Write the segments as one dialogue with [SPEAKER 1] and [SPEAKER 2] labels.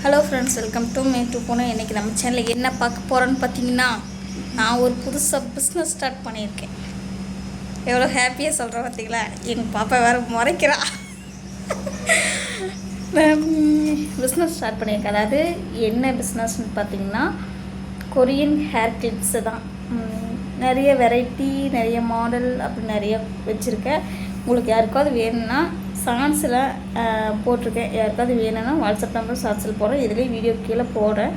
[SPEAKER 1] Hello friends, welcome to மே டூ போனோம். இன்றைக்கி நம்ம சேனலில் என்ன பார்க்க போகிறோன்னு பார்த்தீங்கன்னா, நான் ஒரு புதுசாக பிஸ்னஸ் ஸ்டார்ட் பண்ணியிருக்கேன். எவ்வளோ ஹாப்பியாக சொல்கிறேன் பார்த்தீங்களா? எங்கள் பாப்பா வேறு முறைக்கிறா. பிஸ்னஸ் ஸ்டார்ட் பண்ணியிருக்கேன். அதாவது என்ன பிஸ்னஸ்ன்னு பார்த்தீங்கன்னா, கொரியன் ஹேர் கிளிப்ஸு தான். நிறைய வெரைட்டி, நிறைய மாடல் அப்படி நிறைய வச்சுருக்கேன். உங்களுக்கு யாருக்காவது வேணும்னா ஷார்ட்ஸில் போட்டிருக்கேன். யாருக்காவது வேணும்னா வாட்ஸ்அப் நம்பர் ஷார்ட்ஸில் போடுறேன். இதுலேயே வீடியோ கீழே போடுறேன்.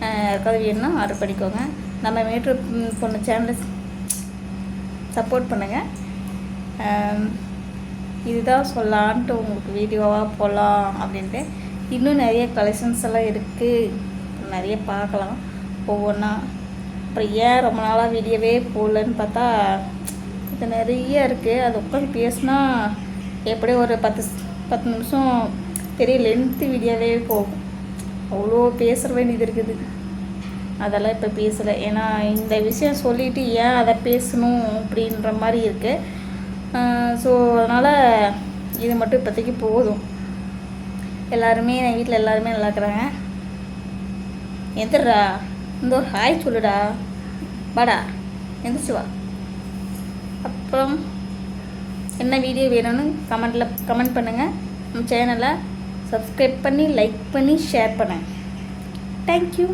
[SPEAKER 1] யாருக்காவது வேணும்னா ஆர்டர் பண்ணிக்கோங்க. நம்ம மேட்ரு பொண்ணு சேனலை சப்போர்ட் பண்ணுங்கள். இதுதான் சொல்லலான்ட்டு உங்களுக்கு வீடியோவாக போகலாம் அப்படின்ட்டு. இன்னும் நிறைய கலெக்ஷன்ஸ் எல்லாம் இருக்குது, நிறைய பார்க்கலாம் ஒவ்வொன்றா. அப்புறம் ஏன் ரொம்ப நாளாக வீடியோவே போடலன்னு பார்த்தா, இது நிறைய இருக்குது. அது உட்காந்து பேசினா எப்படியும் ஒரு 10 நிமிஷம் பெரிய லென்த்து வீடியோவே போகும். அவ்வளோ பேசுகிற வேண்டியது இருக்குது. அதெல்லாம் இப்போ பேசலை. ஏன்னா இந்த விஷயம் சொல்லிவிட்டு ஏன் அதை பேசணும் அப்படின்ற மாதிரி இருக்குது. ஸோ அதனால் இது மட்டும் இப்போதைக்கு போதும். எல்லாருமே என் வீட்டில் எல்லாருமே நல்லா இருக்கிறாங்க. எந்திரா, இந்த ஒரு ஹாய் சொல்லுடா, வாடா, எந்திரிச்சு வா. அப்புறம் என்ன வீடியோ வேணும்னு கமெண்ட் பண்ணுங்கள். நம்ம சேனலை சப்ஸ்கிரைப் பண்ணி லைக் பண்ணி ஷேர் பண்ணுங்கள். தேங்க்யூ.